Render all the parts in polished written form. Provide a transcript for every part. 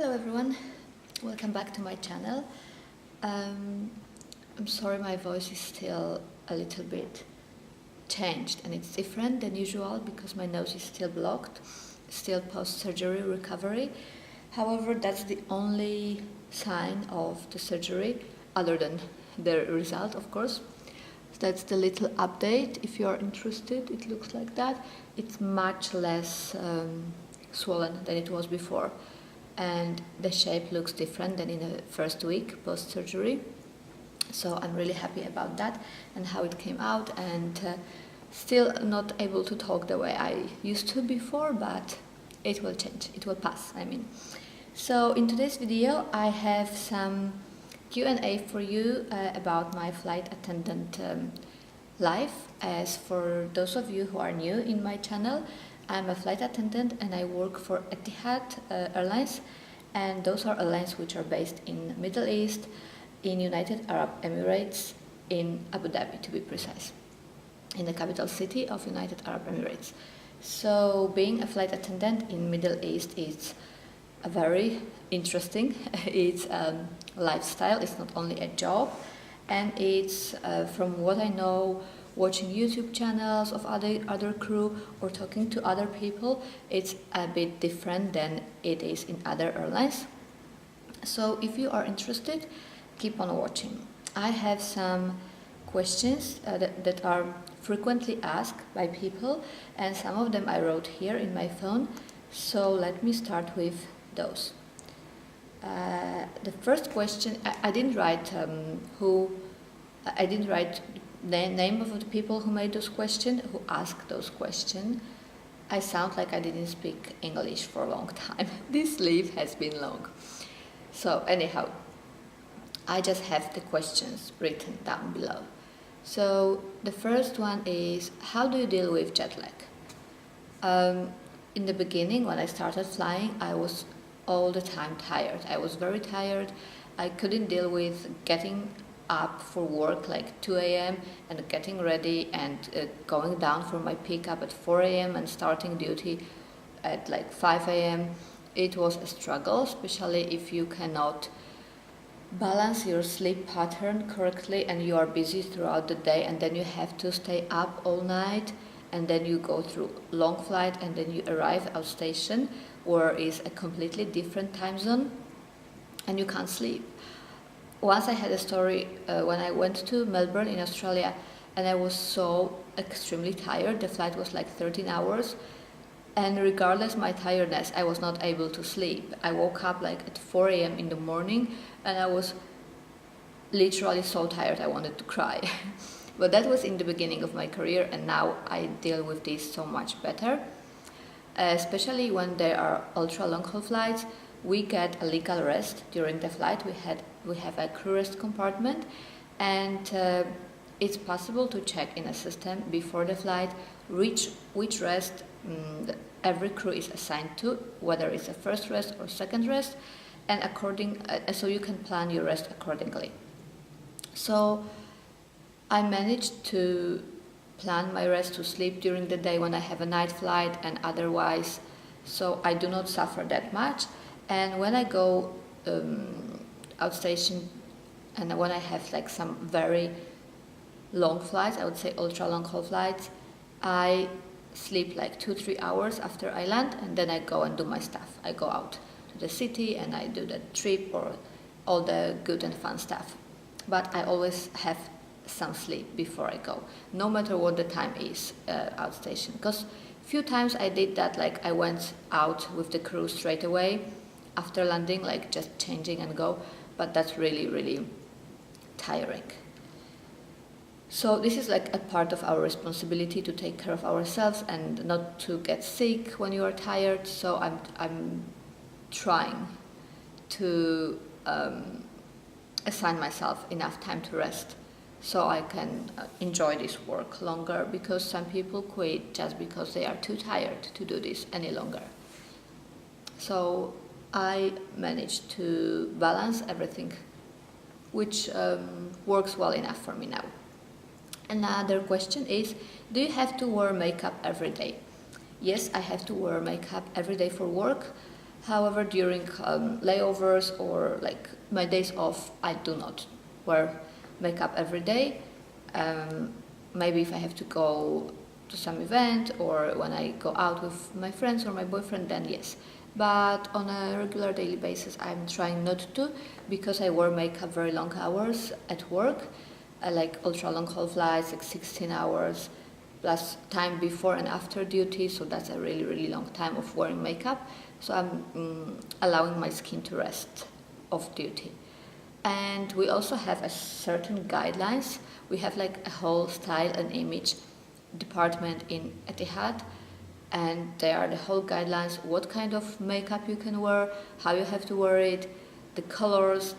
Hello everyone, welcome back to my channel. I'm sorry my voice is still a little bit changed and it's different than usual because my nose is still blocked, still post-surgery recovery. However, that's the only sign of the surgery other than the result, of course. That's the little update. If you are interested, it looks like that. It's much less swollen than it was before. And the shape looks different than in the first week post-surgery. So I'm really happy about that and how it came out, and still not able to talk the way I used to before, but it will change, it will pass, I mean. So in today's video I have some Q&A for you about my flight attendant life. As for those of you who are new in my channel, I'm a flight attendant and I work for Etihad Airlines, and those are airlines which are based in Middle East, in United Arab Emirates, in Abu Dhabi to be precise, in the capital city of United Arab Emirates. So being a flight attendant in Middle East is a very interesting, it's a lifestyle, it's not only a job, and it's from what I know, watching YouTube channels of other crew or talking to other people, it's a bit different than it is in other airlines. So if you are interested, keep on watching. I have some questions that are frequently asked by people, and some of them I wrote here in my phone. So let me start with those. The first question, I didn't write I didn't write the name of the people who made those questions, who asked those questions. I sound like I didn't speak English for a long time. This leave has been long. So anyhow, I just have the questions written down below. So the first one is, how do you deal with jet lag? In the beginning, when I started flying, I was all the time tired. I was very tired. I couldn't deal with getting up for work like 2 a.m. and getting ready and going down for my pickup at 4 a.m. and starting duty at like 5 a.m. It was a struggle, especially if you cannot balance your sleep pattern correctly and you are busy throughout the day, and then you have to stay up all night, and then you go through long flight, and then you arrive outstation where is a completely different time zone and you can't sleep. Once I had a story when I went to Melbourne in Australia, and I was so extremely tired. The flight was like 13 hours, and regardless my tiredness, I was not able to sleep. I woke up like at 4 a.m. in the morning, and I was literally so tired I wanted to cry. But that was in the beginning of my career, and now I deal with this so much better. Especially when there are ultra long haul flights, we get a legal rest during the flight. We have a crew rest compartment, and it's possible to check in a system before the flight which rest every crew is assigned to, whether it's a first rest or second rest, and so you can plan your rest accordingly. So I managed to plan my rest to sleep during the day when I have a night flight and otherwise, so I do not suffer that much. And when I go outstation, and when I have like some very long flights, I would say ultra long haul flights, I sleep like 2-3 hours after I land, and then I go and do my stuff. I go out to the city and I do the trip or all the good and fun stuff. But I always have some sleep before I go, no matter what the time is outstation. Because few times I did that, like I went out with the crew straight away after landing, like just changing and go, but that's really, really tiring. So this is like a part of our responsibility to take care of ourselves and not to get sick when you are tired. So I'm trying to assign myself enough time to rest so I can enjoy this work longer, because some people quit just because they are too tired to do this any longer. So I managed to balance everything, which works well enough for me now. Another question is, do you have to wear makeup every day? Yes, I have to wear makeup every day for work. However, during layovers or like my days off, I do not wear makeup every day. Maybe if I have to go to some event or when I go out with my friends or my boyfriend, then yes. But on a regular daily basis, I'm trying not to, because I wear makeup very long hours at work. I like ultra long haul flights, like 16 hours, plus time before and after duty, so that's a really, really long time of wearing makeup. So I'm allowing my skin to rest off duty. And we also have a certain guidelines. We have like a whole style and image department in Etihad, and there are the whole guidelines, what kind of makeup you can wear, how you have to wear it, the colors,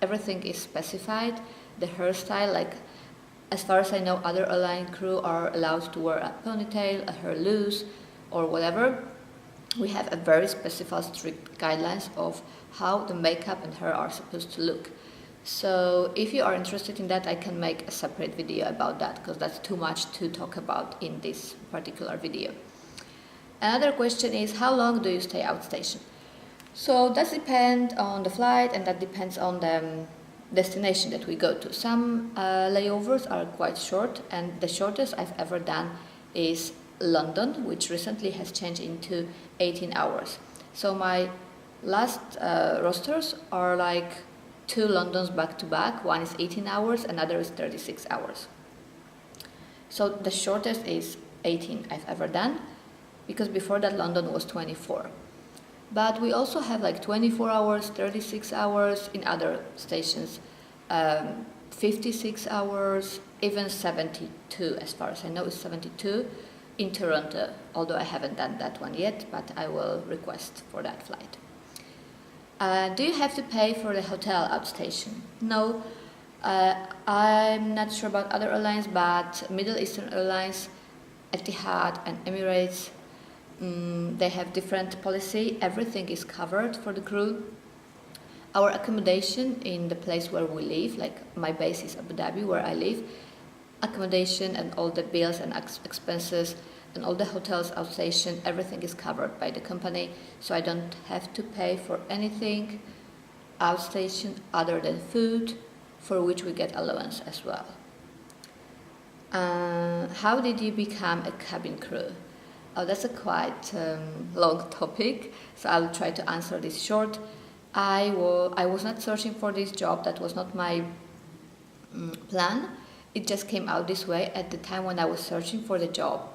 everything is specified. The hairstyle, like as far as I know, other airline crew are allowed to wear a ponytail, a hair loose, or whatever. We have a very specified, strict guidelines of how the makeup and hair are supposed to look. So if you are interested in that, I can make a separate video about that, because that's too much to talk about in this particular video. Another question is, how long do you stay outstation? So that depends on the flight, and that depends on the destination that we go to. Some layovers are quite short, and the shortest I've ever done is London, which recently has changed into 18 hours. So my last rosters are like 2 Londons back to back. One is 18 hours, another is 36 hours. So the shortest is 18 I've ever done, because before that London was 24. But we also have like 24 hours, 36 hours in other stations, 56 hours, even 72, as far as I know, is 72 in Toronto, although I haven't done that one yet, but I will request for that flight. Do you have to pay for the hotel outstation? No, I'm not sure about other airlines, but Middle Eastern Airlines, Etihad and Emirates, they have different policy. Everything is covered for the crew. Our accommodation in the place where we live, like my base is Abu Dhabi, where I live, accommodation and all the bills and expenses and all the hotels outstation, everything is covered by the company, so I don't have to pay for anything outstation other than food, for which we get allowance as well. How did you become a cabin crew? Oh, that's a quite long topic, so I'll try to answer this short. I was not searching for this job, that was not my plan. It just came out this way. At the time when I was searching for the job,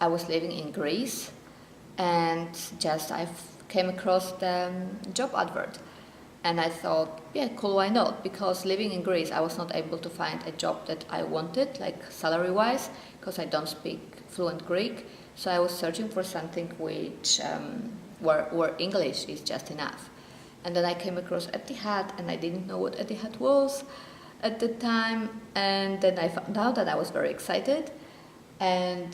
I was living in Greece, and just I came across the job advert, and I thought, yeah, cool, why not? Because living in Greece, I was not able to find a job that I wanted, like salary-wise, because I don't speak fluent Greek. So I was searching for something which where English is just enough. And then I came across Etihad, and I didn't know what Etihad was at the time, and then I found out, that I was very excited. And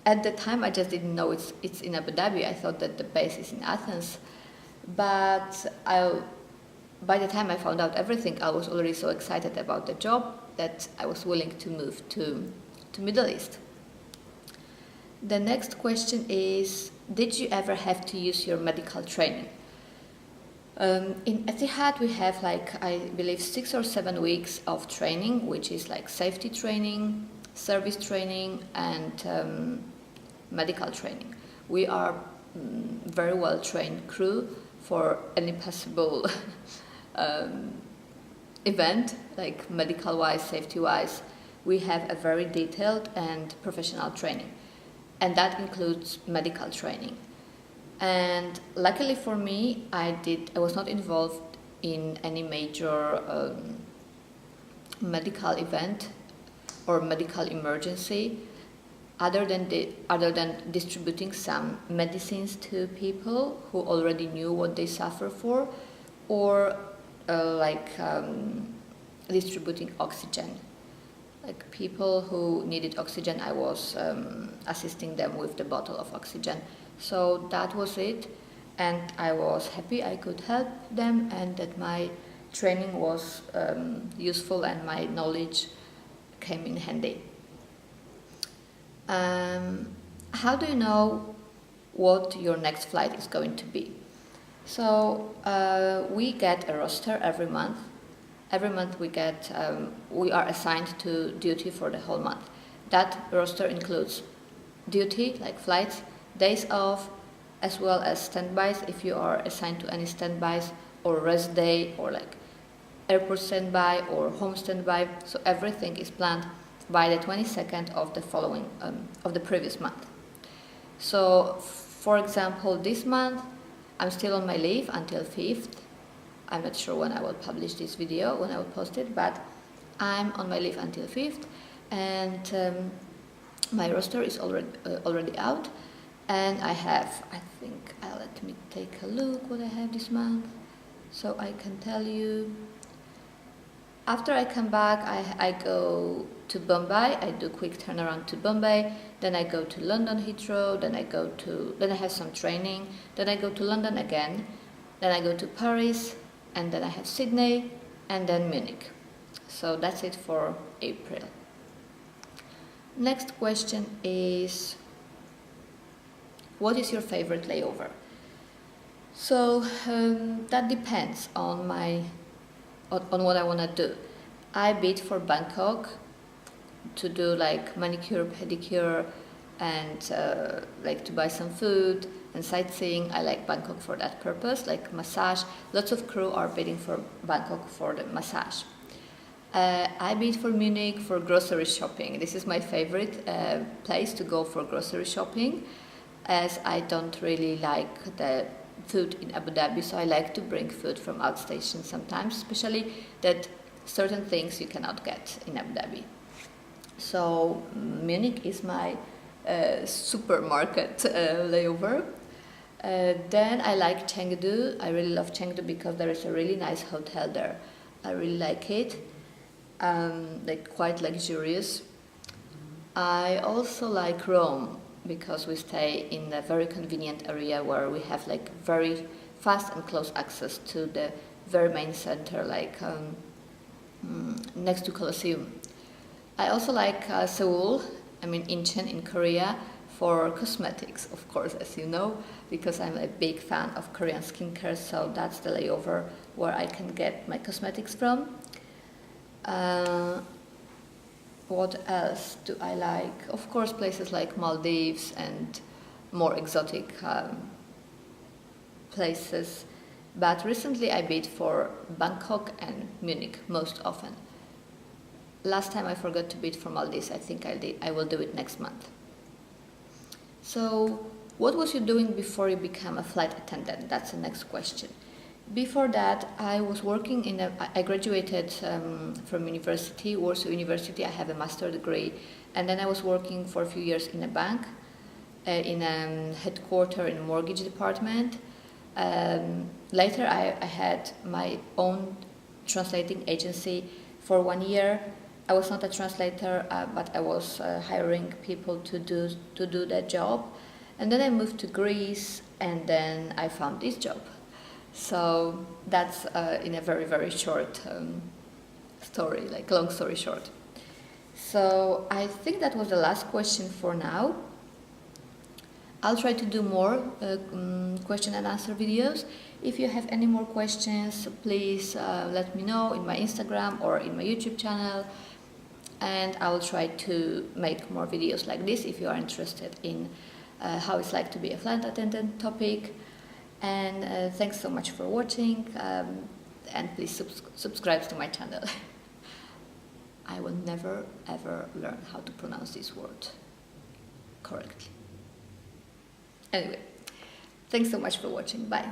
at the time I just didn't know it's in Abu Dhabi. I thought that the base is in Athens, but by the time I found out everything, I was already so excited about the job that I was willing to move to Middle East. The next question is, did you ever have to use your medical training? In Etihad we have like, I believe, 6 or 7 weeks of training, which is like safety training, service training, and medical training. We are very well trained crew for any possible event, like medical wise, safety wise. We have a very detailed and professional training, and that includes medical training. And luckily for me, I was not involved in any major medical event or medical emergency, other than distributing some medicines to people who already knew what they suffer for, or distributing oxygen. Like people who needed oxygen, I was assisting them with the bottle of oxygen. So that was it, and I was happy I could help them, and that my training was useful and my knowledge came in handy. How do you know what your next flight is going to be. So we get a roster every month. Every month we are assigned to duty for the whole month. That roster includes duty, like flights, days off, as well as standbys if you are assigned to any standbys, or rest day, or like airport standby or home standby. So everything is planned by the 22nd of the following of the previous month. So for example, this month I'm still on my leave until 5th. I'm not sure when I will publish this video, when I will post it, but I'm on my leave until 5th, and my roster is already out, and I have, I think, let me take a look what I have this month, so I can tell you. After I come back, I go to Bombay. I do quick turnaround to Bombay, then I go to London Heathrow, then I have some training, then I go to London again, then I go to Paris, and then I have Sydney, and then Munich. So that's it for April. Next question is, what is your favorite layover? So that depends on what I want to do. I bid for Bangkok to do like manicure, pedicure, and like to buy some food and sightseeing. I like Bangkok for that purpose, like massage. Lots of crew are bidding for Bangkok for the massage. I bid for Munich for grocery shopping. This is my favorite place to go for grocery shopping, as I don't really like the food in Abu Dhabi, so I like to bring food from outstation sometimes, especially that certain things you cannot get in Abu Dhabi. So Munich is my supermarket layover. Then I like Chengdu. I really love Chengdu because there is a really nice hotel there. I really like it, like quite luxurious. I also like Rome because we stay in a very convenient area where we have like very fast and close access to the very main center, like next to Colosseum. I also like Seoul, Incheon in Korea, for cosmetics, of course, as you know, because I'm a big fan of Korean skincare, so that's the layover where I can get my cosmetics from. What else do I like? Of course, places like Maldives and more exotic places. But recently I bid for Bangkok and Munich most often. Last time I forgot to bid for Maldives. I think I will do it next month. So, what was you doing before you became a flight attendant? That's the next question. Before that, I was working I graduated from university, Warsaw University. I have a master's degree, and then I was working for a few years in a bank, in a headquarters in a mortgage department. Later, I had my own translating agency for 1 year. I was not a translator, but I was hiring people to do that job. And then I moved to Greece, and then I found this job. So that's in a very, very short story, like long story short. So I think that was the last question for now. I'll try to do more question and answer videos. If you have any more questions, please let me know in my Instagram or in my YouTube channel, and I will try to make more videos like this if you are interested in how it's like to be a flight attendant topic. And thanks so much for watching, and please subscribe to my channel. I will never ever learn how to pronounce this word correctly. Anyway, thanks so much for watching. Bye.